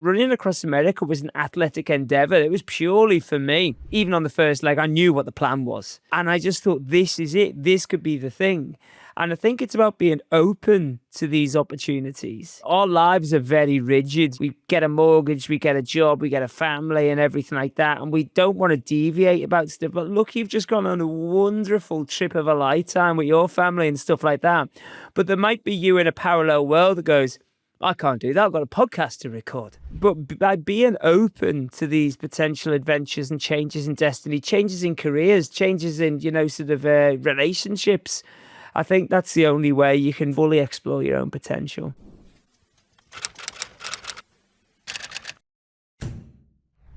Running across America was an athletic endeavor. It was purely for me. Even on the first leg, I knew what the plan was. And I just thought, this is it. This could be the thing. And I think it's about being open to these opportunities. Our lives are very rigid. We get a mortgage, we get a job, we get a family and everything like that. And we don't want to deviate about stuff. But look, you've just gone on a wonderful trip of a lifetime with your family and stuff like that. But there might be you in a parallel world that goes, I can't do that. I've got a podcast to record. But by being open to these potential adventures and changes in destiny, changes in careers, changes in, relationships, I think that's the only way you can fully explore your own potential.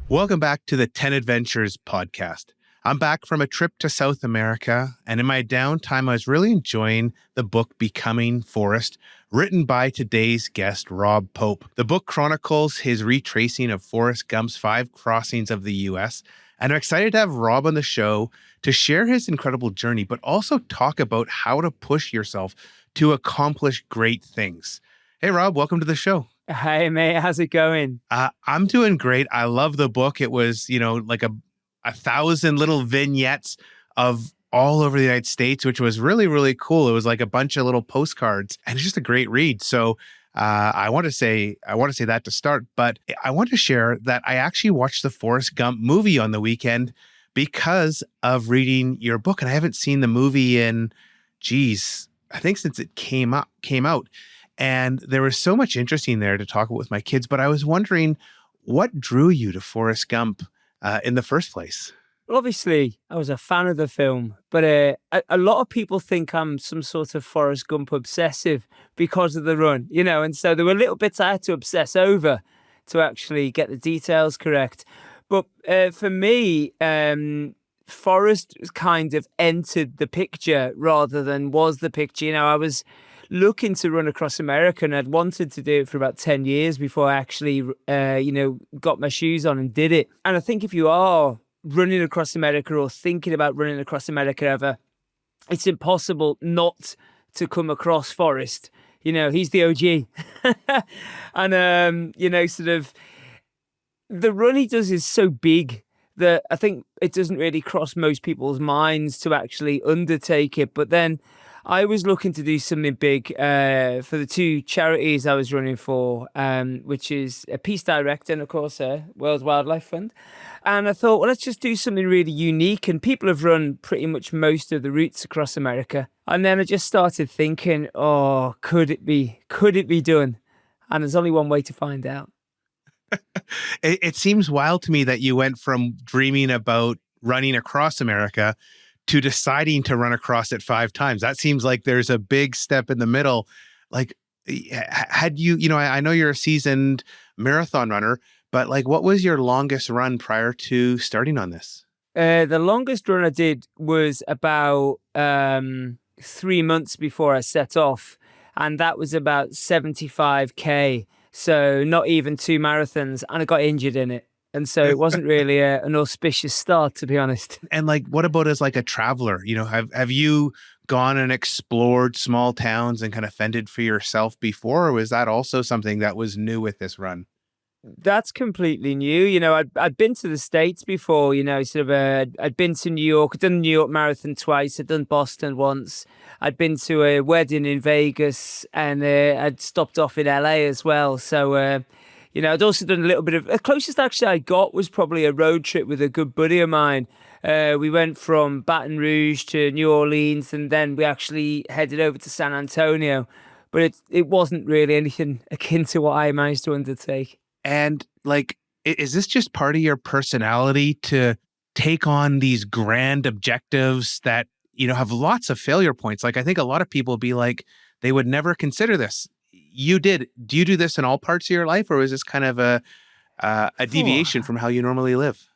Welcome back to the 10 Adventures podcast. I'm back from a trip to South America, and in my downtime, I was really enjoying the book Becoming Forrest, written by today's guest, Rob Pope. The book chronicles his retracing of Forrest Gump's 5 crossings of the U.S., and I'm excited to have Rob on the show to share his incredible journey, but also talk about how to push yourself to accomplish great things. Hey, Rob, welcome to the show. Hey, mate, how's it going? I'm doing great. I love the book. It was, like a 1,000 little vignettes of all over the United States, which was really, really cool. It was like a bunch of little postcards, and it's just a great read. So I want to say that to start, but I want to share that I actually watched the Forrest Gump movie on the weekend because of reading your book. And I haven't seen the movie in, I think since it came out. And there was so much interesting there to talk about with my kids, but I was wondering, what drew you to Forrest Gump in the first place? Well, obviously, I was a fan of the film, but a lot of people think I'm some sort of Forrest Gump obsessive because of the run, and so there were little bits I had to obsess over to actually get the details correct. But for me, Forrest kind of entered the picture rather than was the picture. I was looking to run across America, and I'd wanted to do it for about 10 years before I actually, got my shoes on and did it. And I think if you are running across America or thinking about running across America ever, it's impossible not to come across Forrest. He's the OG. And, the run he does is so big that I think it doesn't really cross most people's minds to actually undertake it. But then I was looking to do something big for the 2 charities I was running for, which is a Peace Direct and, of course, World Wildlife Fund. And I thought, well, let's just do something really unique. And people have run pretty much most of the routes across America. And then I just started thinking, oh, could it be done? And there's only one way to find out. It seems wild to me that you went from dreaming about running across America to deciding to run across it 5 times. That seems like there's a big step in the middle. Like, had you, I know you're a seasoned marathon runner, but like, what was your longest run prior to starting on this? The longest run I did was about 3 months before I set off. And that was about 75K. So not even 2 marathons. And I got injured in it. And so it wasn't really an auspicious start, to be honest. And like, what about as like a traveler? Have you gone and explored small towns and kind of fended for yourself before? Or was that also something that was new with this run? That's completely new. I'd been to the States before, I'd been to New York. I'd done the New York Marathon twice. I'd done Boston once. I'd been to a wedding in Vegas, and I'd stopped off in LA as well. So, I'd also done a little bit of, the closest actually I got was probably a road trip with a good buddy of mine. We went from Baton Rouge to New Orleans, and then we actually headed over to San Antonio. But it wasn't really anything akin to what I managed to undertake. And like, is this just part of your personality to take on these grand objectives that, have lots of failure points? Like, I think a lot of people be like, they would never consider this. You did. Do you do this in all parts of your life, or is this kind of a deviation from how you normally live?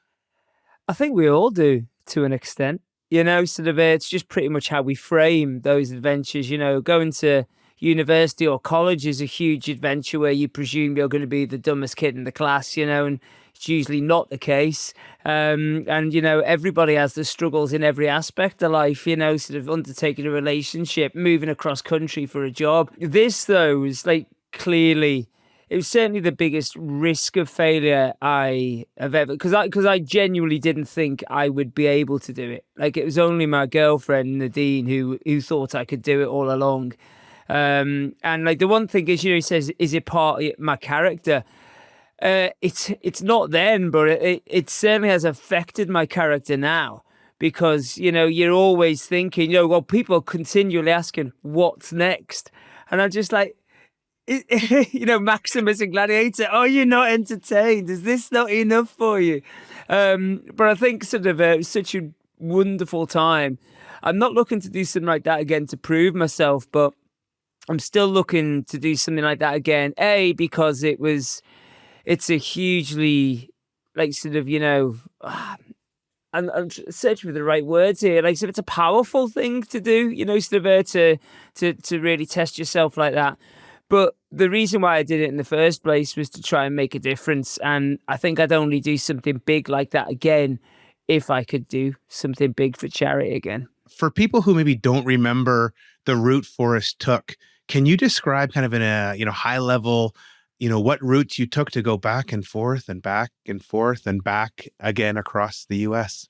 I think we all do to an extent. It's just pretty much how we frame those adventures. Going to university or college is a huge adventure where you presume you're going to be the dumbest kid in the class, and it's usually not the case. Everybody has the struggles in every aspect of life, undertaking a relationship, moving across country for a job. This, though, is like clearly it was certainly the biggest risk of failure I have ever, because I genuinely didn't think I would be able to do it. Like, it was only my girlfriend Nadine who thought I could do it all along. And like, the one thing is, he says, is it part of my character? It's not then, but it certainly has affected my character now, because you're always thinking, well, people are continually asking what's next, and I'm just like, Maximus and Gladiator, are you not entertained? Is this not enough for you? But I think sort of such a wonderful time. I'm not looking to do something like that again to prove myself, but I'm still looking to do something like that again. Because it's a hugely, like, sort of, I'm searching for the right words here. Like, so it's a powerful thing to do, sort of to really test yourself like that. But the reason why I did it in the first place was to try and make a difference. And I think I'd only do something big like that again if I could do something big for charity again. For people who maybe don't remember the route Forrest took, can you describe kind of in a high level, what routes you took to go back and forth and back and forth and back again across the U.S.?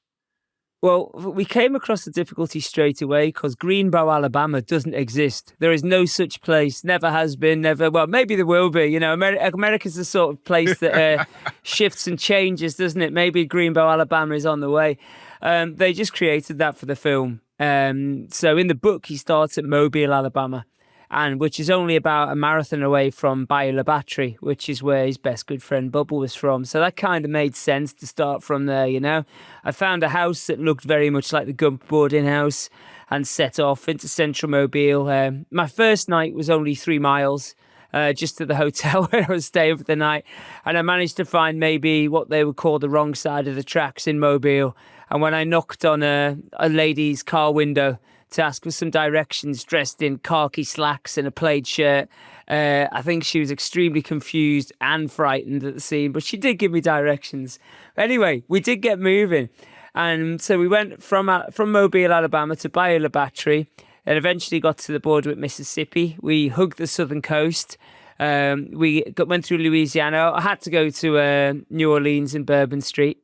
Well, we came across the difficulty straight away because Greenbow, Alabama doesn't exist. There is no such place, never has been, never. Well, maybe there will be. America's the sort of place that shifts and changes, doesn't it? Maybe Greenbow, Alabama is on the way. They just created that for the film. So in the book, he starts at Mobile, Alabama, and which is only about a marathon away from Bayou La Battery, which is where his best good friend Bubba was from. So that kind of made sense to start from there, I found a house that looked very much like the Gump boarding house and set off into central Mobile. My first night was only 3 miles, just to the hotel where I was staying for the night. And I managed to find maybe what they would call the wrong side of the tracks in Mobile. And when I knocked on a lady's car window to ask for some directions, dressed in khaki slacks and a plaid shirt, I think she was extremely confused and frightened at the scene, but she did give me directions. Anyway, we did get moving. And so we went from Mobile, Alabama to Bayou La Battery, and eventually got to the border with Mississippi. We hugged the southern coast. Went through Louisiana. I had to go to New Orleans and Bourbon Street.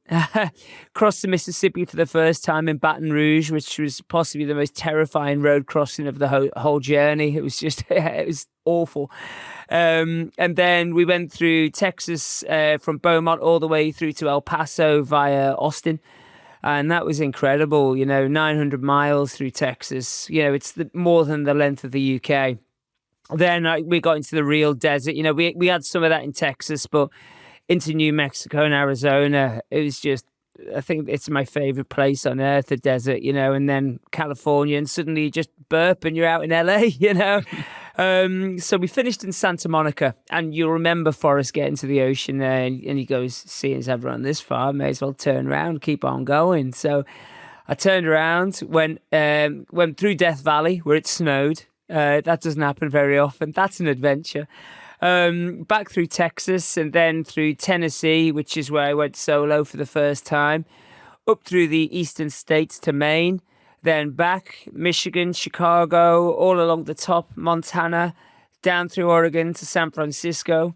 Crossed the Mississippi for the first time in Baton Rouge, which was possibly the most terrifying road crossing of the whole journey. It was just, it was awful. And then we went through Texas, from Beaumont all the way through to El Paso via Austin. And that was incredible, 900 miles through Texas. It's more than the length of the UK. Then we got into the real desert. We had some of that in Texas, but into New Mexico and Arizona, it was just, I think it's my favorite place on earth, the desert, and then California, and suddenly you just burp and you're out in LA, So we finished in Santa Monica, and you'll remember Forrest getting to the ocean there, and he goes, seeing as I've run this far, may as well turn around, keep on going. So I turned around, went through Death Valley where it snowed. That doesn't happen very often. That's an adventure. Back through Texas and then through Tennessee, which is where I went solo for the first time, up through the eastern states to Maine, then back Michigan, Chicago, all along the top, Montana, down through Oregon to San Francisco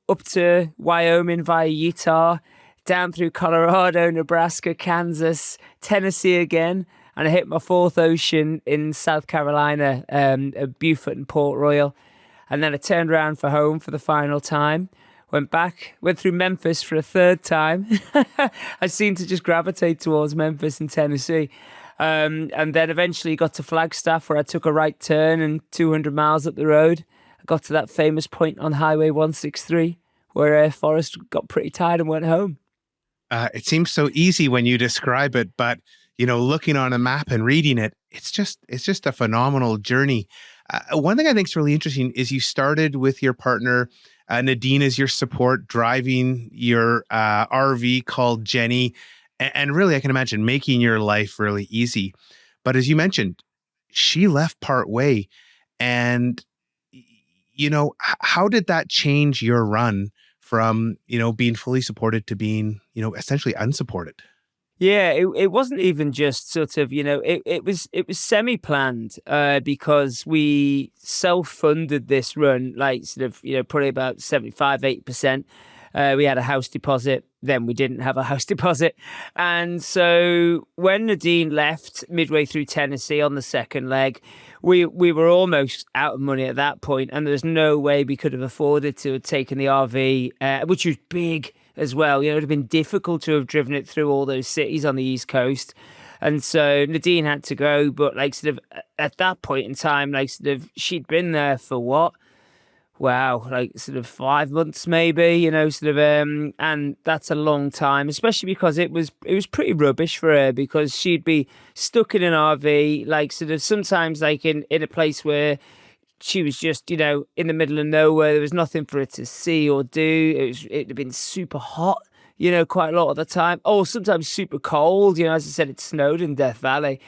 up to Wyoming via Utah, down through Colorado, Nebraska, Kansas, Tennessee again. And I hit my fourth ocean in South Carolina, at Beaufort and Port Royal. And then I turned around for home for the final time. Went through Memphis for a third time. I seemed to just gravitate towards Memphis and Tennessee. And then eventually got to Flagstaff, where I took a right turn, and 200 miles up the road, I got to that famous point on Highway 163 where Forrest got pretty tired and went home. It seems so easy when you describe it, but looking on a map and reading it, it's just a phenomenal journey. One thing I think is really interesting is you started with your partner, Nadine, as your support, driving your RV called Jenny, and really, I can imagine making your life really easy. But as you mentioned, she left part way, and how did that change your run from being fully supported to being essentially unsupported? Yeah, it wasn't even just sort of, it was semi-planned because we self-funded this run, like sort of, probably about 75, 80%. We had a house deposit, then we didn't have a house deposit. And so when Nadine left midway through Tennessee on the second leg, we were almost out of money at that point, and there's no way we could have afforded to have taken the RV, which was big as well. It would have been difficult to have driven it through all those cities on the East Coast. And so Nadine had to go, but like sort of at that point in time, like sort of she'd been there for what? Wow, like sort of 5 months maybe, and that's a long time, especially because it was pretty rubbish for her because she'd be stuck in an RV, like sort of sometimes like in a place where she was just, in the middle of nowhere. There was nothing for her to see or do. It had been super hot, quite a lot of the time. Oh, sometimes super cold. As I said, it snowed in Death Valley.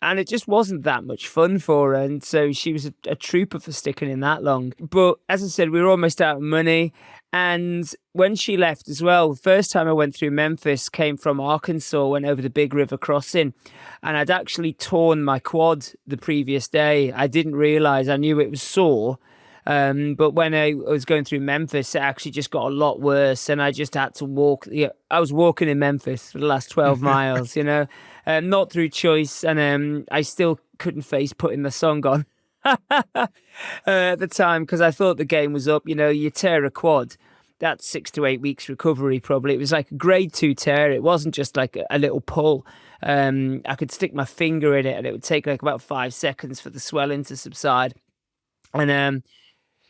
And it just wasn't that much fun for her. And so she was a trooper for sticking in that long. But as I said, we were almost out of money. And when she left as well, the first time I went through Memphis came from Arkansas, went over the Big River crossing. And I'd actually torn my quad the previous day. I didn't realize, I knew it was sore. But when I was going through Memphis, it actually just got a lot worse, and I just had to walk. I was walking in Memphis for the last 12 miles, not through choice, and I still couldn't face putting the song on at the time because I thought the game was up. You tear a quad, that's 6 to 8 weeks recovery probably. It was like a grade 2 tear. It wasn't just like a little pull. I could stick my finger in it, and it would take like about 5 seconds for the swelling to subside. And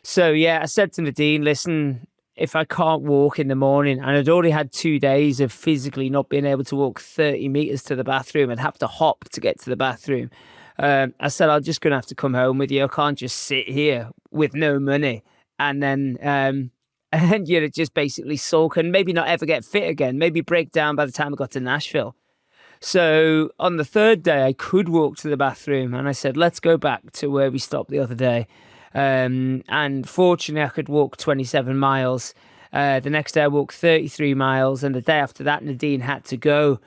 so, yeah, I said to Nadine, listen, if I can't walk in the morning, and I'd already had 2 days of physically not being able to walk 30 meters to the bathroom, I'd have to hop to get to the bathroom. I said, I'm just going to have to come home with you. I can't just sit here with no money and then, and just basically sulk and maybe not ever get fit again, maybe break down by the time I got to Nashville. So on the third day, I could walk to the bathroom, and I said, let's go back to where we stopped the other day. And fortunately, I could walk 27 miles. The next day, I walked 33 miles. And the day after that, Nadine had to go.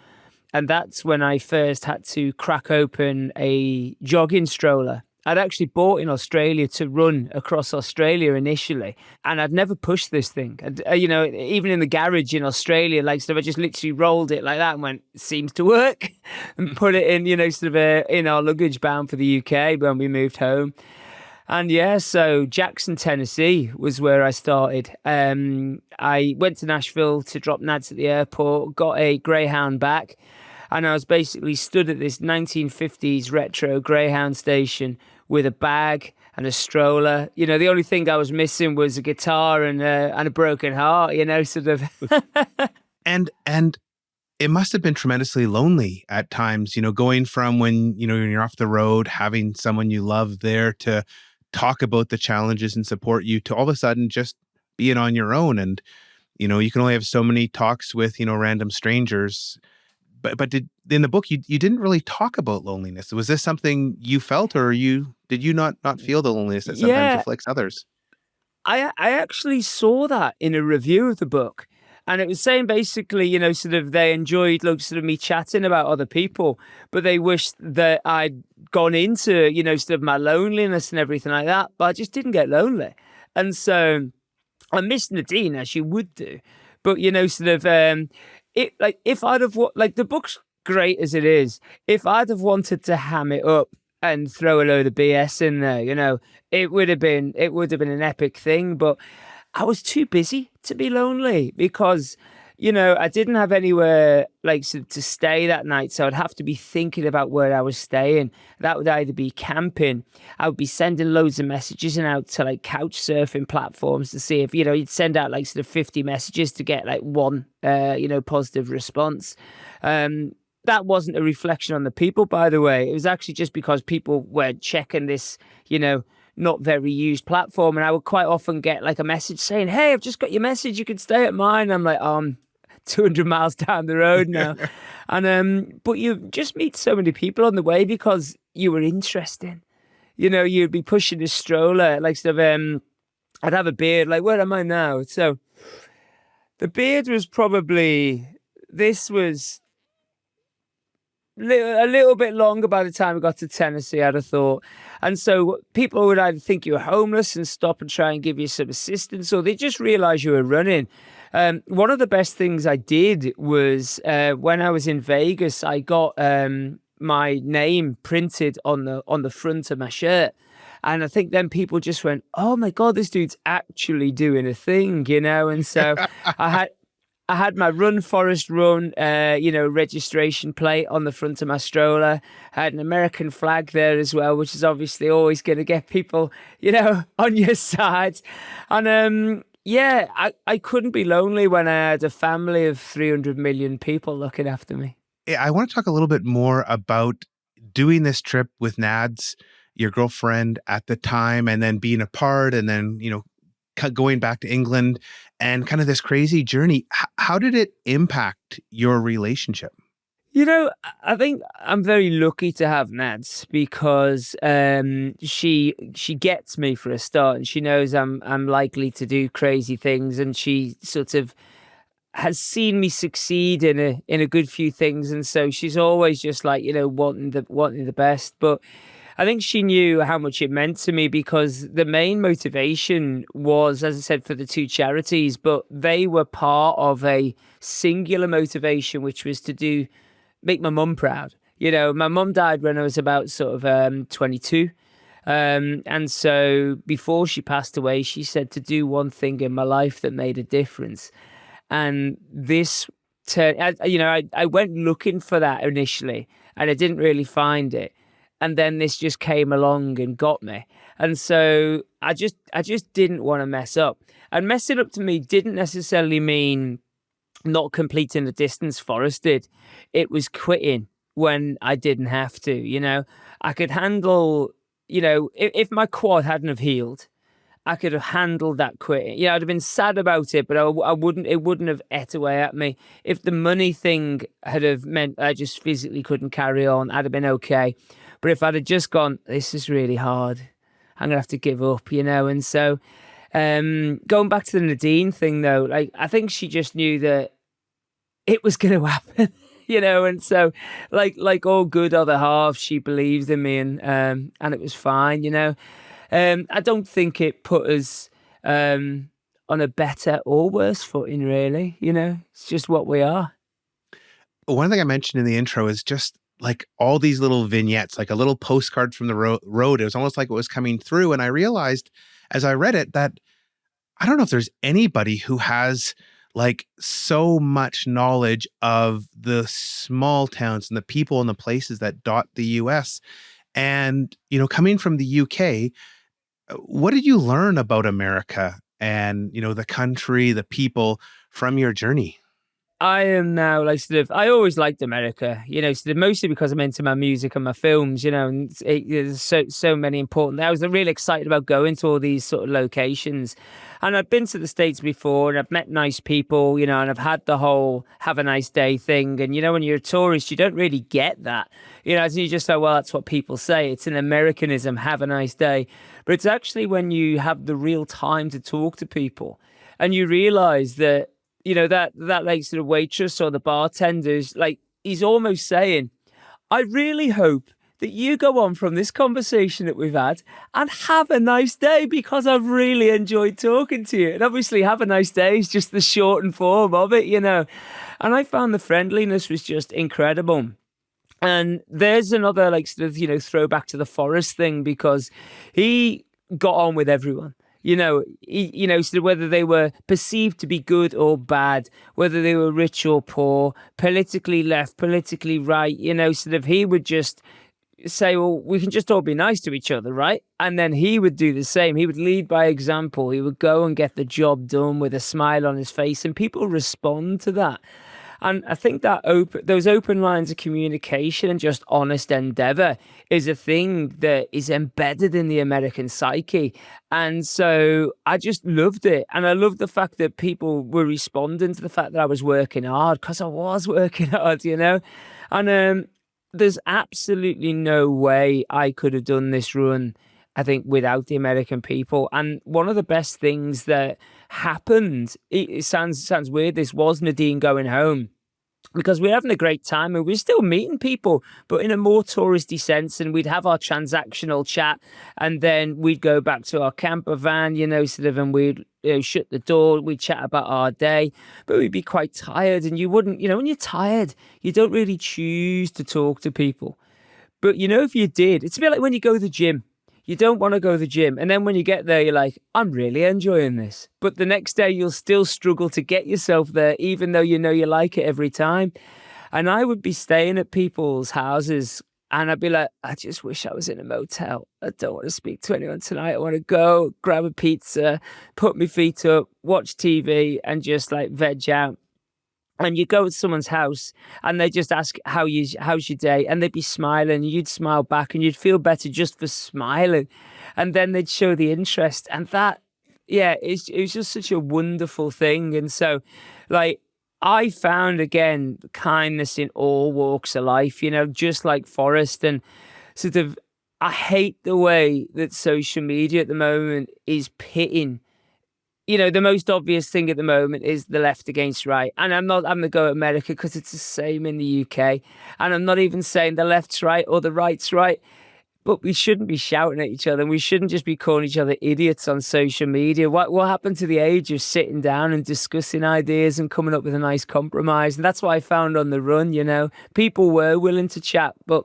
And that's when I first had to crack open a jogging stroller. I'd actually bought in Australia to run across Australia initially. And I'd never pushed this thing. Even in the garage in Australia, like sort of, I just literally rolled it like that and went, seems to work. And put it in, in our luggage bound for the UK when we moved home. And yeah, so Jackson, Tennessee was where I started. I went to Nashville to drop Nads at the airport, got a Greyhound back, and I was basically stood at this 1950s retro Greyhound station with a bag and a stroller. The only thing I was missing was a guitar and a broken heart, sort of. And it must have been tremendously lonely at times, going from when you're off the road, having someone you love there to talk about the challenges and support you, to all of a sudden just being on your own. And, you can only have so many talks with, random strangers. But in the book, you didn't really talk about loneliness. Was this something you felt, or did you not feel the loneliness that sometimes afflicts others? I actually saw that in a review of the book. And it was saying basically, sort of they enjoyed sort of me chatting about other people, but they wished that I'd gone into, sort of my loneliness and everything like that, but I just didn't get lonely. And so I missed Nadine, as you would do. But, sort of, if I'd have, the book's great as it is, if I'd have wanted to ham it up and throw a load of BS in there, it would have been an epic thing. But I was too busy to be lonely because, I didn't have anywhere to stay that night. So I'd have to be thinking about where I was staying. That would either be camping. I would be sending loads of messages and out to couch surfing platforms to see if, you'd send out sort of 50 messages to get one, positive response. That wasn't a reflection on the people, by the way. It was actually just because people were checking this, not very used platform. And I would quite often get a message saying, hey, I've just got your message. You can stay at mine. I'm like, 200 miles down the road now. And, but you just meet so many people on the way because you were interesting. You'd be pushing a stroller, sort of, I'd have a beard, where am I now? So the beard was probably this was a little bit longer by the time we got to Tennessee, I'd have thought. And so people would either think you were homeless and stop and try and give you some assistance, or they just realize you were running. One of the best things I did was when I was in Vegas, I got my name printed on the front of my shirt. And I think then people just went, "Oh my God, this dude's actually doing a thing," you know? And so I had my Run Forrest Run, registration plate on the front of my stroller. I had an American flag there as well, which is obviously always going to get people, on your side. And I couldn't be lonely when I had a family of 300 million people looking after me. I want to talk a little bit more about doing this trip with Nads, your girlfriend at the time, and then being apart, and then, going back to England and kind of this crazy journey. How did it impact your relationship? I think I'm very lucky to have Nads because she gets me for a start, and she knows I'm likely to do crazy things, and she sort of has seen me succeed in a good few things, and so she's always just like wanting the best. But I think she knew how much it meant to me because the main motivation was, as I said, for the two charities, but they were part of a singular motivation, which was to make my mum proud. My mum died when I was about sort of 22. And so before she passed away, she said to do one thing in my life that made a difference. And this I went looking for that initially and I didn't really find it. And then this just came along and got me. And so I just didn't want to mess up. And messing up to me didn't necessarily mean not completing the distance Forrest did. It was quitting when I didn't have to, I could handle, if my quad hadn't have healed, I could have handled that quitting. I'd have been sad about it, but it wouldn't have ate away at me. If the money thing had have meant I just physically couldn't carry on, I'd have been okay. But if I'd have just gone, this is really hard, I'm going to have to give up, And so going back to the Nadine thing, though, I think she just knew that it was going to happen, And so like all good other halves, she believed in me and it was fine, I don't think it put us on a better or worse footing, really. It's just what we are. One thing I mentioned in the intro is just like all these little vignettes, like a little postcard from the road. It was almost like it was coming through. And I realized as I read it that I don't know if there's anybody who has like so much knowledge of the small towns and the people and the places that dot the US. And, coming from the UK, what did you learn about America and, the country, the people from your journey? I am now I always liked America, mostly because I'm into my music and my films, and there's so many important. I was really excited about going to all these sort of locations, and I've been to the States before, and I've met nice people, and I've had the whole have a nice day thing, and when you're a tourist, you don't really get that, as you just say, well, that's what people say. It's an Americanism, have a nice day, but it's actually when you have the real time to talk to people, and you realize that. That like sort of waitress or the bartender's like, he's almost saying, I really hope that you go on from this conversation that we've had and have a nice day because I've really enjoyed talking to you. And obviously have a nice day is just the shortened form of it, And I found the friendliness was just incredible. And there's another throwback to the Forrest thing because he got on with everyone. So whether they were perceived to be good or bad, whether they were rich or poor, politically left, politically right, he would just say, well, we can just all be nice to each other, right? And then he would do the same. He would lead by example. He would go and get the job done with a smile on his face, and people respond to that. And I think that those open lines of communication and just honest endeavor is a thing that is embedded in the American psyche. And so I just loved it. And I loved the fact that people were responding to the fact that I was working hard, because I was working hard, And there's absolutely no way I could have done this run, I think, without the American people. And one of the best things that happened, it sounds weird, this was Nadine going home. because we're having a great time and we're still meeting people, but in a more touristy sense. And we'd have our transactional chat, and then we'd go back to our camper van, sort of, and we'd shut the door. We'd chat about our day, but we'd be quite tired. And you wouldn't, when you're tired, you don't really choose to talk to people. But if you did, it's a bit like when you go to the gym. You don't want to go to the gym. And then when you get there, you're like, I'm really enjoying this. But the next day, you'll still struggle to get yourself there, even though you like it every time. And I would be staying at people's houses and I'd be like, I just wish I was in a motel. I don't want to speak to anyone tonight. I want to go grab a pizza, put my feet up, watch TV and just like veg out. And you go to someone's house and they just ask, how's your day? And they'd be smiling and you'd smile back and you'd feel better just for smiling. And then they'd show the interest. And that, it was just such a wonderful thing. And so, like, I found, again, kindness in all walks of life, just like Forrest. And sort of, I hate the way that social media at the moment is pitting. The most obvious thing at the moment is the left against right. And I'm not having to go at America because it's the same in the UK. And I'm not even saying the left's right or the right's right. But we shouldn't be shouting at each other. And we shouldn't just be calling each other idiots on social media. What happened to the age of sitting down and discussing ideas and coming up with a nice compromise? And that's what I found on the run, People were willing to chat, but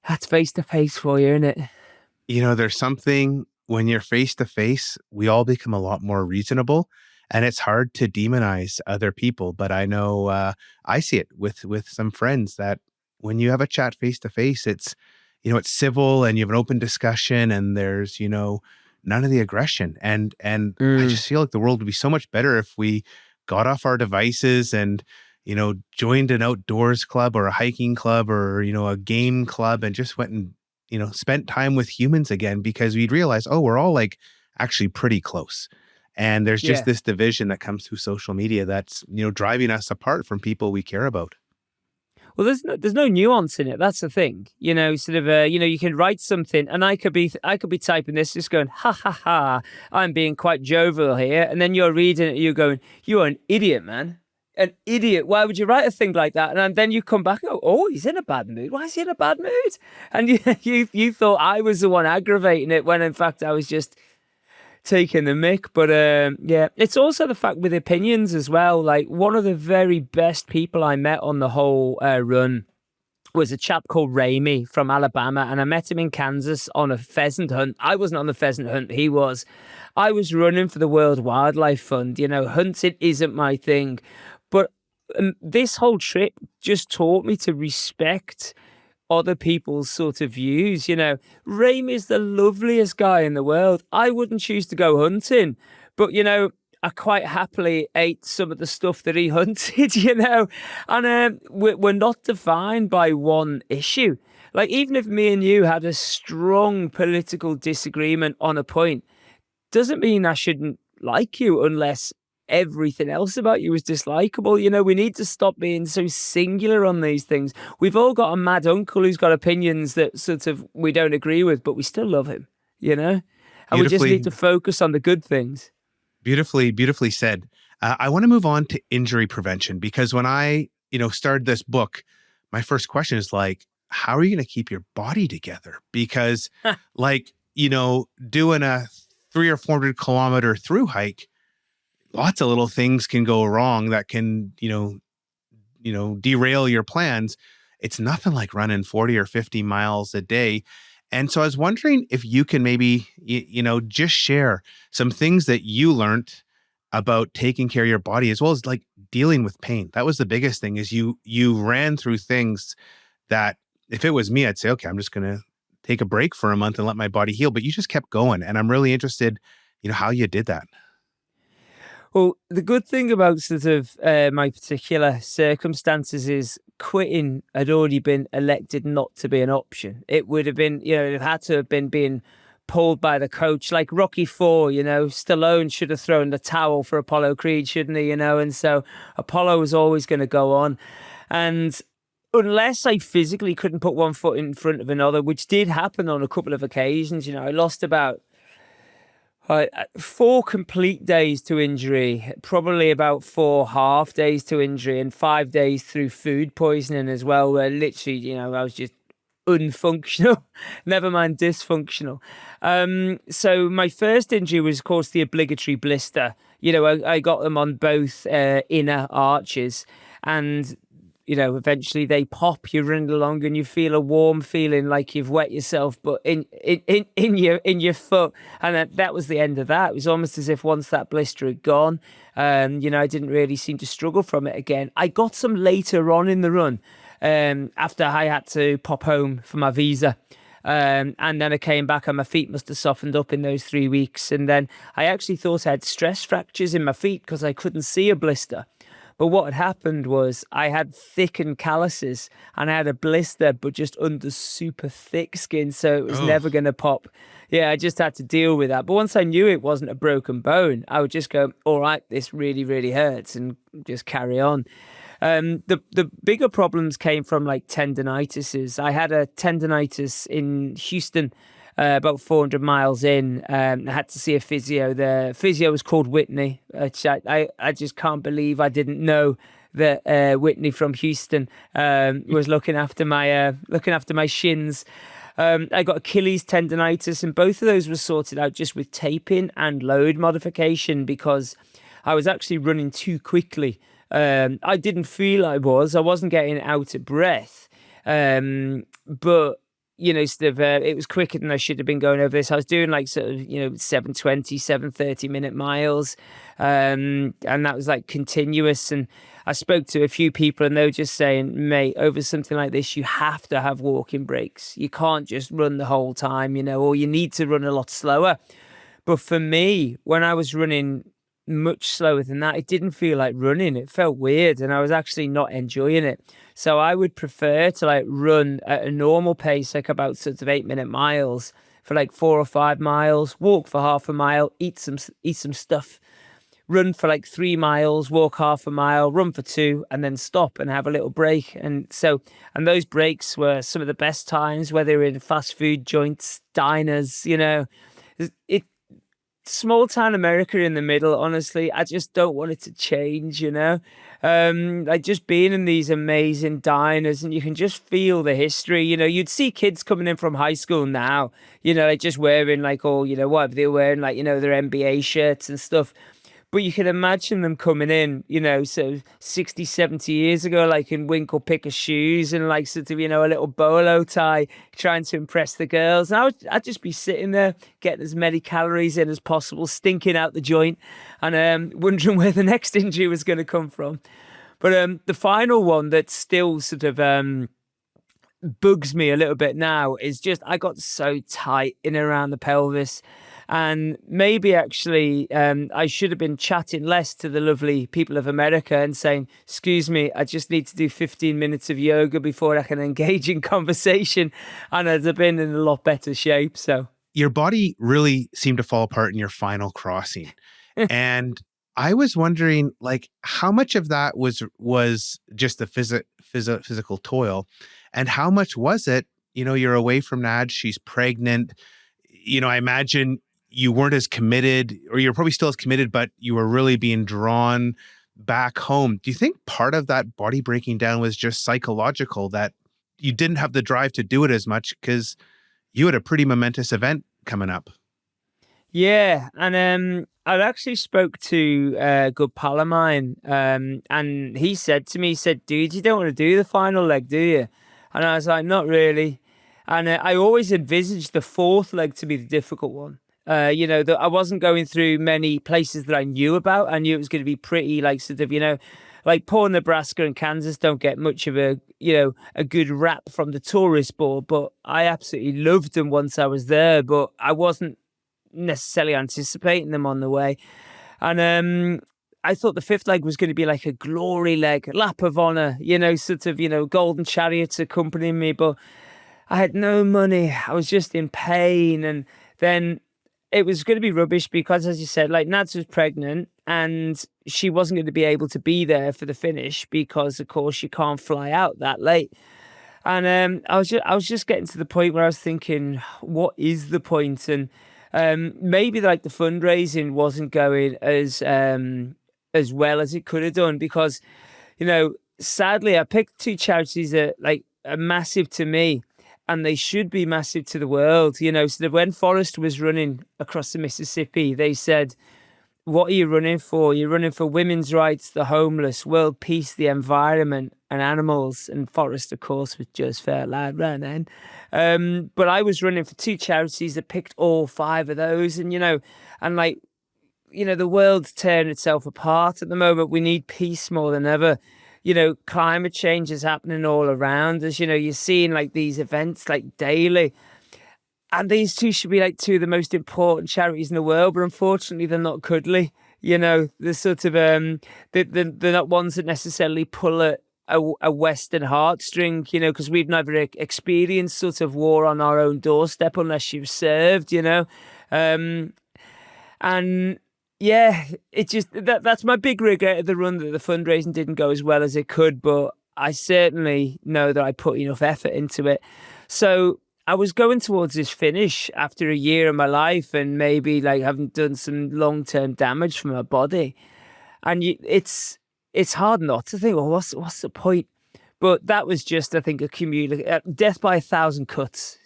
that's face-to-face for you, isn't it? There's something... when you're face to face, we all become a lot more reasonable, and it's hard to demonize other people. But I know I see it with some friends that when you have a chat face to face, it's civil and you have an open discussion, and there's none of the aggression. And I just feel like the world would be so much better if we got off our devices and joined an outdoors club or a hiking club or a game club and just went and spent time with humans again, because we'd realize, we're all like actually pretty close. And there's just this division that comes through social media that's, driving us apart from people we care about. Well, there's no nuance in it. That's the thing, sort of, you can write something and I could be typing this, just going, ha, ha, ha, I'm being quite jovial here. And then you're reading it, you're going, you're an idiot, man. An idiot. Why would you write a thing like that? And then you come back and go, oh, he's in a bad mood. Why is he in a bad mood? And you thought I was the one aggravating it when in fact I was just taking the mick. But it's also the fact with opinions as well. Like, one of the very best people I met on the whole run was a chap called Ramey from Alabama, and I met him in Kansas on a pheasant hunt. I wasn't on the pheasant hunt, he was. I was running for the World Wildlife Fund. Hunting isn't my thing. But this whole trip just taught me to respect other people's sort of views. Ramey's the loveliest guy in the world. I wouldn't choose to go hunting, but, I quite happily ate some of the stuff that he hunted, and we're not defined by one issue. Like, even if me and you had a strong political disagreement on a point, doesn't mean I shouldn't like you unless everything else about you is dislikable. We need to stop being so singular on these things. We've all got a mad uncle who's got opinions that sort of we don't agree with, but we still love him, and we just need to focus on the good things. Beautifully said. I want to move on to injury prevention, because when I, started this book, my first question is like, how are you going to keep your body together? Because doing a 300 or 400 kilometer through hike, lots of little things can go wrong that can, derail your plans. It's nothing like running 40 or 50 miles a day. And so I was wondering if you can maybe, just share some things that you learned about taking care of your body, as well as like dealing with pain. That was the biggest thing, is you ran through things that if it was me, I'd say, okay, I'm just going to take a break for a month and let my body heal. But you just kept going. And I'm really interested, how you did that. Well, the good thing about sort of my particular circumstances is quitting had already been elected not to be an option. It would have been, it had to have been being pulled by the coach, like Rocky IV, Stallone should have thrown the towel for Apollo Creed, shouldn't he, And so Apollo was always going to go on. And unless I physically couldn't put one foot in front of another, which did happen on a couple of occasions, I lost about 4 complete days to injury, probably about 4 half days to injury, and 5 days through food poisoning as well, where literally, I was just unfunctional, never mind dysfunctional. So my first injury was, of course, the obligatory blister. I got them on both inner arches, and eventually they pop. You're running along and you feel a warm feeling like you've wet yourself, but in your foot, and that was the end of that. It was almost as if once that blister had gone, I didn't really seem to struggle from it again. I got some later on in the run, after I had to pop home for my visa. And then I came back and my feet must have softened up in those 3 weeks. And then I actually thought I had stress fractures in my feet because I couldn't see a blister. But what had happened was I had thickened calluses and I had a blister, but just under super thick skin. So it was never going to pop. Yeah, I just had to deal with that. But once I knew it wasn't a broken bone, I would just go, all right, this really, really hurts, and just carry on. The bigger problems came from like tendinitises. I had a tendinitis in Houston, about 400 miles in. I had to see a physio. The physio was called Whitney, which I just can't believe I didn't know that Whitney from Houston was looking after my shins. I got Achilles tendinitis, and both of those were sorted out just with taping and load modification because I was actually running too quickly. I didn't feel I wasn't getting out of breath. But it was quicker than I should have been going over this. I was doing like sort of, 7:20, 7:30-minute miles. And that was like continuous. And I spoke to a few people and they were just saying, mate, over something like this, you have to have walking breaks. You can't just run the whole time, or you need to run a lot slower. But for me, when I was running much slower than that, it didn't feel like running. It felt weird and I was actually not enjoying it. So I would prefer to like run at a normal pace, like about sort of 8-minute miles for like 4 or 5 miles, walk for half a mile, eat some stuff, run for like 3 miles, walk half a mile, run for 2, and then stop and have a little break. And those breaks were some of the best times, whether in fast food joints, diners, it small town America in the middle. Honestly, I just don't want it to change, like just being in these amazing diners and you can just feel the history. You'd see kids coming in from high school now, like just wearing like all, whatever they're wearing, like, their NBA shirts and stuff. But you can imagine them coming in, sort of 60, 70 years ago, like in Winkle Picker shoes and like sort of, a little bolo tie, trying to impress the girls. And I'd just be sitting there, getting as many calories in as possible, stinking out the joint and wondering where the next injury was going to come from. But the final one that still sort of bugs me a little bit now is just I got so tight in and around the pelvis. And maybe actually I should have been chatting less to the lovely people of America and saying, excuse me, I just need to do 15 minutes of yoga before I can engage in conversation. And I'd have been in a lot better shape. So your body really seemed to fall apart in your final crossing. And I was wondering, like, how much of that was just the physical toil, and how much was it, you're away from Nad, she's pregnant. I imagine you weren't as committed, or you're probably still as committed, but you were really being drawn back home. Do you think part of that body breaking down was just psychological, that you didn't have the drive to do it as much because you had a pretty momentous event coming up? Yeah, and I actually spoke to a good pal of mine, and he said to me, dude, you don't want to do the final leg, do you? And I was like, not really. And I always envisaged the 4th leg to be the difficult one. That I wasn't going through many places that I knew about. I knew it was going to be pretty like sort of, like poor Nebraska and Kansas don't get much of a good rap from the tourist board, but I absolutely loved them once I was there, but I wasn't necessarily anticipating them on the way. And I thought the 5th leg was going to be like a glory leg, lap of honor, sort of, golden chariots accompanying me, but I had no money. I was just in pain. And then it was going to be rubbish because, as you said, like Nads was pregnant and she wasn't going to be able to be there for the finish because, of course, you can't fly out that late. And I was just getting to the point where I was thinking, what is the point? And Maybe like the fundraising wasn't going as well as it could have done because, sadly, I picked two charities that like are massive to me, and they should be massive to the world. So that when Forrest was running across the Mississippi, they said, "What are you running for? You're running for women's rights, the homeless, world peace, the environment, and animals." And Forrest, of course, was just fair lad running. But I was running for two charities that picked all five of those, and the world's tearing itself apart at the moment. We need peace more than ever. Climate change is happening all around us. You're seeing like these events like daily. And these two should be like two of the most important charities in the world, but unfortunately they're not cuddly. They're sort of they're not ones that necessarily pull a Western heartstring, because we've never experienced sort of war on our own doorstep unless you've served, and yeah, it just that's my big regret of the run, that the fundraising didn't go as well as it could, but I certainly know that I put enough effort into it. So I was going towards this finish after a year of my life and maybe like having done some long-term damage for my body. And it's hard not to think, well, what's the point? But that was just, I think, a death by 1,000 cuts,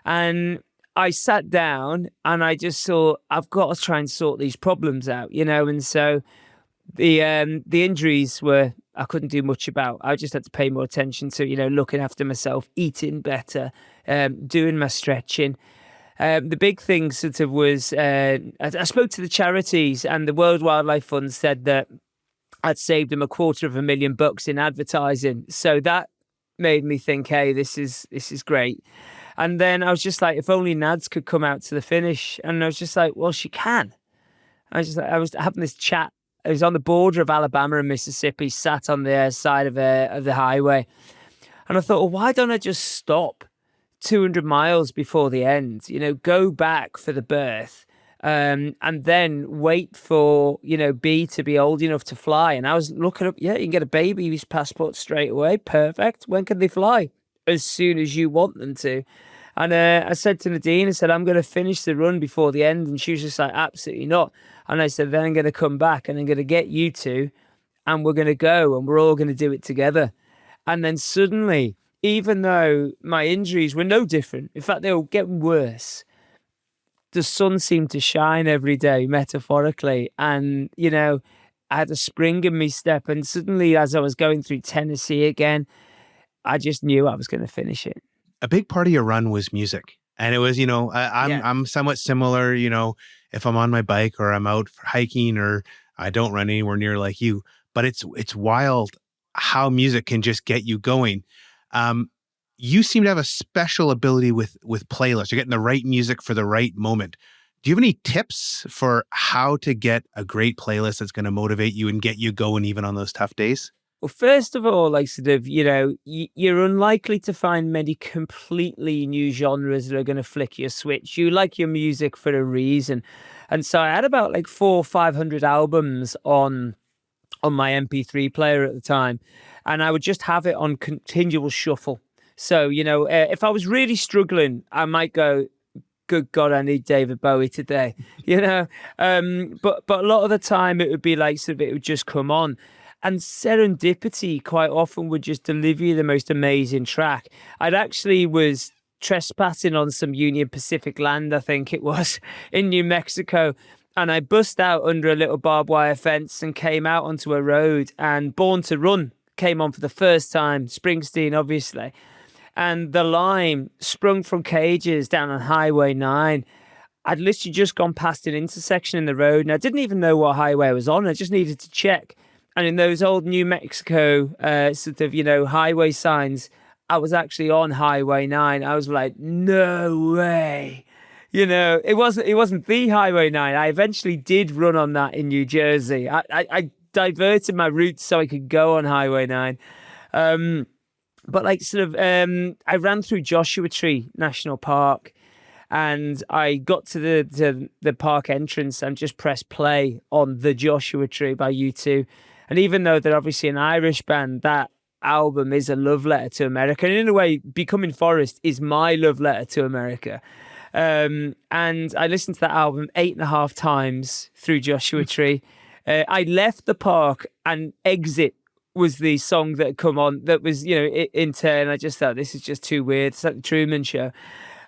And I sat down and I just thought, I've got to try and sort these problems out, And so the injuries were, I couldn't do much about. I just had to pay more attention to, looking after myself, eating better, doing my stretching. The big thing sort of was, I spoke to the charities, and the World Wildlife Fund said that I'd saved them $250,000 in advertising. So that made me think, hey, this is great. And then I was just like, if only Nads could come out to the finish. And I was just like, well, she can. I was having this chat. I was on the border of Alabama and Mississippi, sat on the side of the highway. And I thought, well, why don't I just stop 200 miles before the end, go back for the birth, and then wait for, B to be old enough to fly. And I was looking up, you can get a baby's passport straight away. Perfect. When can they fly? As soon as you want them to. And I said to Nadine, I said, I'm going to finish the run before the end. And she was just like, absolutely not. And I said, then I'm going to come back and I'm going to get you two and we're going to go and we're all going to do it together. And then suddenly, even though my injuries were no different, in fact, they were getting worse, the sun seemed to shine every day, metaphorically. And, I had a spring in my step. And suddenly, as I was going through Tennessee again, I just knew I was going to finish it. A big part of your run was music. And it was, I'm somewhat similar, if I'm on my bike or I'm out for hiking or I don't run anywhere near like you, but it's wild how music can just get you going. You seem to have a special ability with playlists. You're getting the right music for the right moment. Do you have any tips for how to get a great playlist that's going to motivate you and get you going even on those tough days? Well, first of all, like sort of, you're unlikely to find many completely new genres that are going to flick your switch. You like your music for a reason. And so I had about like 400 or 500 albums on my MP3 player at the time. And I would just have it on continual shuffle. So, if I was really struggling, I might go, good God, I need David Bowie today, But a lot of the time it would be like, sort of, it would just come on. And serendipity quite often would just deliver you the most amazing track. I'd actually was trespassing on some Union Pacific land, I think it was, in New Mexico. And I bust out under a little barbed wire fence and came out onto a road, and Born to Run came on for the first time, Springsteen, obviously. And The Lime sprung from cages down on Highway 9. I'd literally just gone past an intersection in the road, and I didn't even know what highway I was on. I just needed to check. And in those old New Mexico highway signs, I was actually on Highway 9. I was like, no way. It wasn't the Highway 9. I eventually did run on that in New Jersey. I diverted my route so I could go on Highway 9. But I ran through Joshua Tree National Park, and I got to the park entrance and just pressed play on The Joshua Tree by U2. And even though they're obviously an Irish band, that album is a love letter to America. And in a way, Becoming Forrest is my love letter to America. And I listened to that album 8.5 times through Joshua Tree. I left the park and Exit was the song that had come on that was, in turn, I just thought this is just too weird. It's like the Truman Show.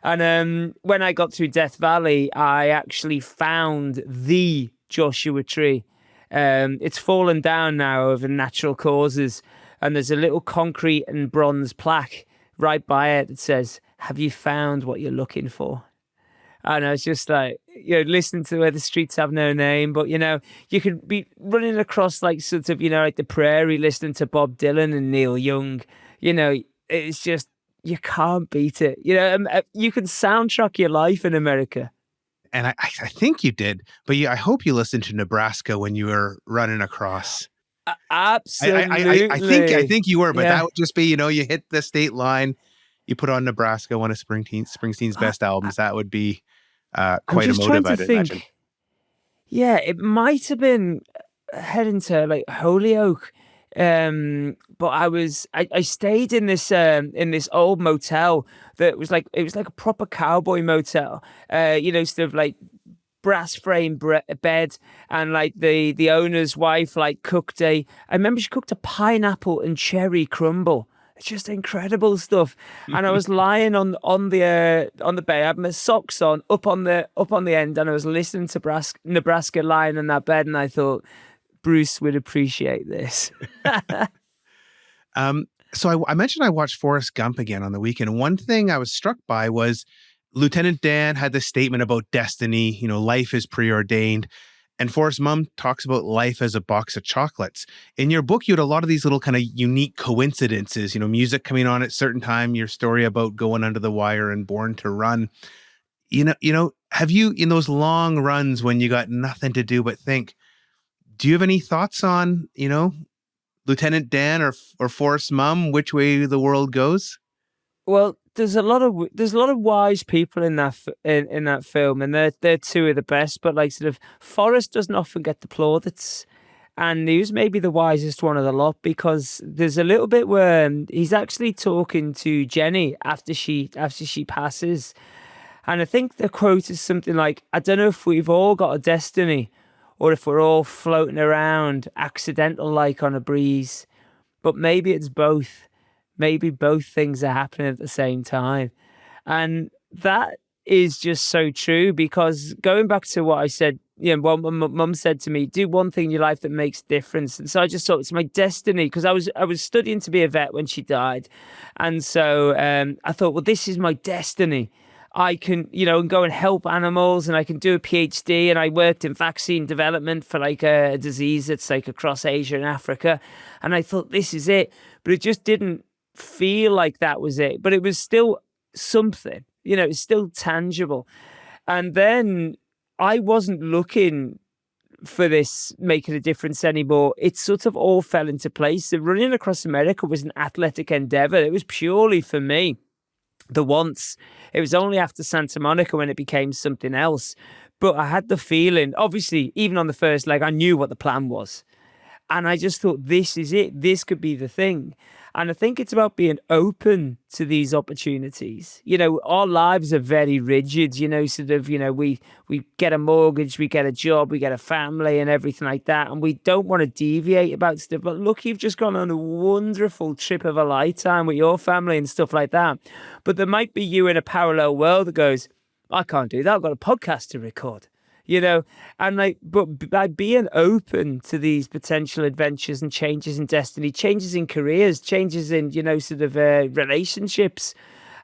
And when I got through Death Valley, I actually found the Joshua Tree. It's fallen down now over natural causes. And there's a little concrete and bronze plaque right by it that says, "Have you found what you're looking for?" And I was just like, listen to Where the Streets Have No Name. But, you could be running across like sort of, like the prairie, listening to Bob Dylan and Neil Young. It's just, you can't beat it. You can soundtrack your life in America. And I think you did, but I hope you listened to Nebraska when you were running across. Absolutely. I think you were, but Yeah. that would just be, you hit the state line, you put on Nebraska, one of Springsteen's best albums. That would be quite emotive, I'd imagine. Yeah, it might have been heading to like Holyoke. But I stayed in this old motel that was like, it was like a proper cowboy motel. Sort of like brass frame bed, and like the owner's wife like I remember she cooked a pineapple and cherry crumble. It's just incredible stuff. And I was lying on the bed. I had my socks on up on the end, and I was listening to Nebraska lying on that bed, and I thought Bruce would appreciate this. So I mentioned I watched Forrest Gump again on the weekend. One thing I was struck by was Lieutenant Dan had this statement about destiny, life is preordained. And Forrest's mom talks about life as a box of chocolates. In your book, you had a lot of these little kind of unique coincidences, music coming on at a certain time, your story about going under the wire and Born to Run. Have you, in those long runs when you got nothing to do but think, do you have any thoughts on, Lieutenant Dan or Forrest's mom, which way the world goes? Well, there's a lot of wise people in that film, and they're two of the best. But like sort of Forrest doesn't often get the plaudits, and he was maybe the wisest one of the lot, because there's a little bit where he's actually talking to Jenny after she passes, and I think the quote is something like, "I don't know if we've all got a destiny, or if we're all floating around accidental like on a breeze, but maybe it's both." Maybe both things are happening at the same time. And that is just so true, because going back to what I said, what my mum said to me, do one thing in your life that makes a difference. And so I just thought it's my destiny, because I was studying to be a vet when she died. And so I thought, well, this is my destiny. I can, go and help animals, and I can do a PhD. And I worked in vaccine development for like a disease that's like across Asia and Africa. And I thought, this is it. But it just didn't feel like that was it, but it was still something, it's still tangible. And then I wasn't looking for this making a difference anymore. It sort of all fell into place. The running across America was an athletic endeavor. It was purely for me. It was only after Santa Monica when it became something else. But I had the feeling, obviously, even on the first leg, I knew what the plan was. And I just thought, this is it. This could be the thing. And I think it's about being open to these opportunities. Our lives are very rigid, we get a mortgage, we get a job, we get a family and everything like that. And we don't want to deviate about stuff. But look, you've just gone on a wonderful trip of a lifetime with your family and stuff like that. But there might be you in a parallel world that goes, I can't do that. I've got a podcast to record. But by being open to these potential adventures and changes in destiny, changes in careers, changes in, relationships,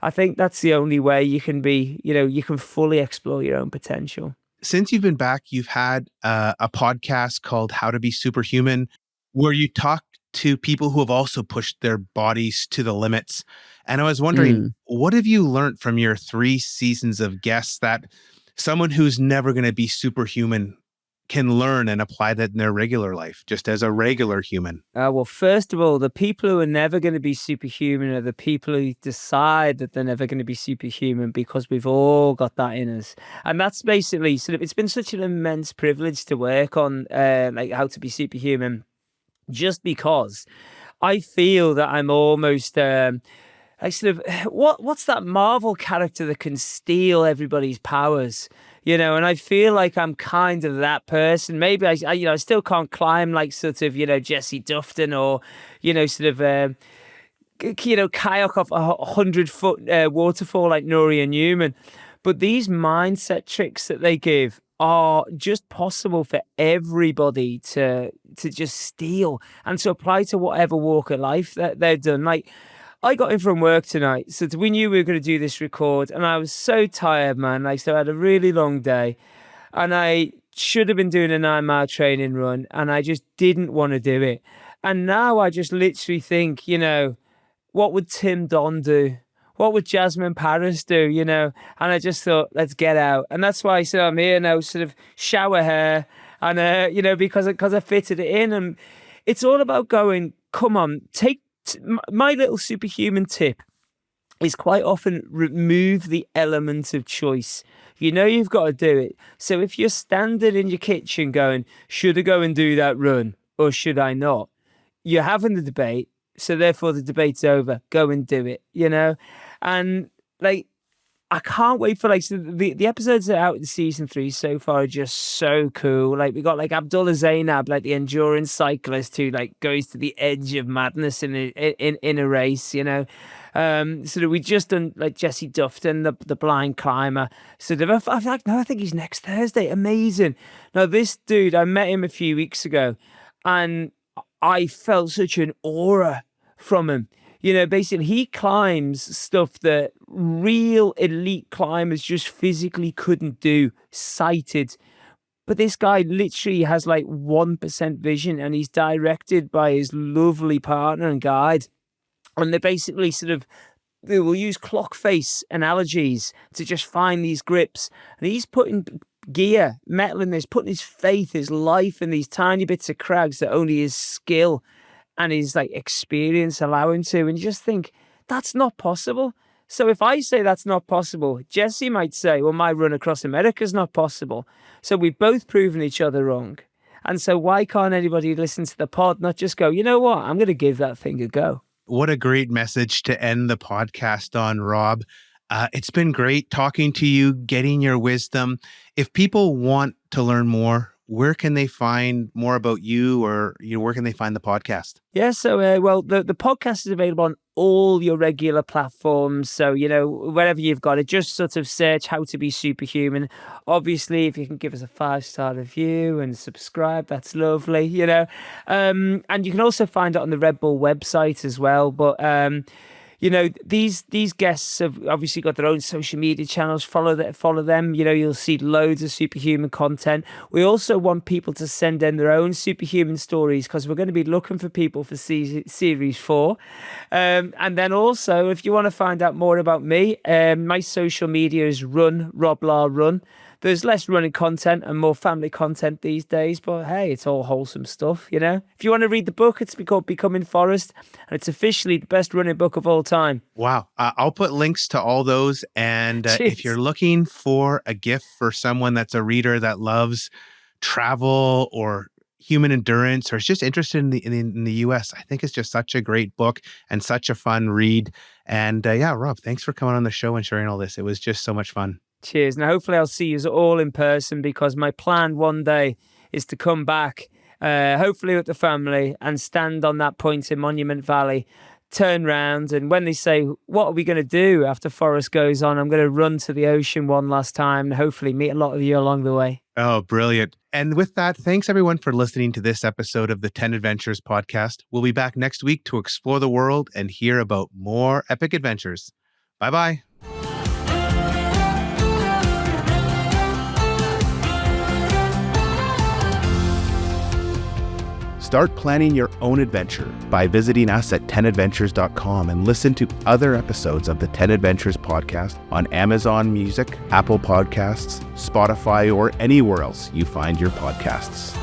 I think that's the only way you can be, you can fully explore your own potential. Since you've been back, you've had a podcast called How to Be Superhuman, where you talk to people who have also pushed their bodies to the limits. And I was wondering, what have you learned from your 3 seasons of guests that someone who's never going to be superhuman can learn and apply that in their regular life, just as a regular human? Well, first of all, the people who are never going to be superhuman are the people who decide that they're never going to be superhuman, because we've all got that in us. And that's basically it's been such an immense privilege to work on like How to Be Superhuman, just because I feel that I'm almost like sort of what's that Marvel character that can steal everybody's powers? And I feel like I'm kind of that person. Maybe I still can't climb like sort of, Jesse Dufton or, sort of, kayak off a 100-foot waterfall like Nori and Newman. But these mindset tricks that they give are just possible for everybody to just steal and to apply to whatever walk of life that they've done. Like, I got in from work tonight, so we knew we were going to do this record, and I was so tired, man. Like, so I had a really long day, and I should have been doing a 9-mile training run, and I just didn't want to do it. And now I just literally think, what would Tim Don do? What would Jasmine Paris do? And I just thought, let's get out. And that's why I'm here now, sort of shower hair, and because I fitted it in, and it's all about going. Come on, my little superhuman tip is quite often remove the element of choice. You've got to do it. So if you're standing in your kitchen going, should I go and do that run or should I not? You're having the debate. So therefore the debate's over. Go and do it, And like, I can't wait for so the episodes that are out in season 3 so far are just so cool. Like, we got like Abdullah Zainab, like the endurance cyclist who like goes to the edge of madness in a race, So that we just done like Jesse Dufton, the blind climber. So I think he's next Thursday. Amazing. Now this dude, I met him a few weeks ago, and I felt such an aura from him. Basically he climbs stuff that real elite climbers just physically couldn't do, sighted. But this guy literally has like 1% vision, and he's directed by his lovely partner and guide. And they basically they will use clock face analogies to just find these grips. And he's putting gear, metal in this, putting his faith, his life in these tiny bits of crags that only his skill and his like experience allow him to. And you just think, that's not possible. So if I say that's not possible, Jesse might say, well, my run across America is not possible. So we've both proven each other wrong. And so why can't anybody listen to the pod, not just go, you know what, I'm going to give that thing a go. What a great message to end the podcast on, Rob. It's been great talking to you, getting your wisdom. If people want to learn more, where can they find more about you, or where can they find the podcast? Yeah, so the podcast is available on all your regular platforms. So, wherever you've got it, just sort of search How to Be Superhuman. Obviously, if you can give us a 5-star review and subscribe, that's lovely, And you can also find it on the Red Bull website as well. But these guests have obviously got their own social media channels. Follow them. You'll see loads of superhuman content. We also want people to send in their own superhuman stories, because we're going to be looking for people for series 4. And then also, if you want to find out more about me, my social media is Run Rob Law Run. There's less running content and more family content these days, but hey, it's all wholesome stuff, If you want to read the book, it's called Becoming Forrest, and it's officially the best running book of all time. Wow. I'll put links to all those. And if you're looking for a gift for someone that's a reader that loves travel or human endurance, or is just interested in the US, I think it's just such a great book and such a fun read. And Rob, thanks for coming on the show and sharing all this. It was just so much fun. Cheers. Now, hopefully I'll see you all in person, because my plan one day is to come back, hopefully with the family, and stand on that point in Monument Valley, turn round, and when they say, what are we going to do after Forrest goes on, I'm going to run to the ocean one last time and hopefully meet a lot of you along the way. Oh, brilliant. And with that, thanks everyone for listening to this episode of the 10 Adventures podcast. We'll be back next week to explore the world and hear about more epic adventures. Bye-bye. Start planning your own adventure by visiting us at 10adventures.com and listen to other episodes of the 10 Adventures podcast on Amazon Music, Apple Podcasts, Spotify, or anywhere else you find your podcasts.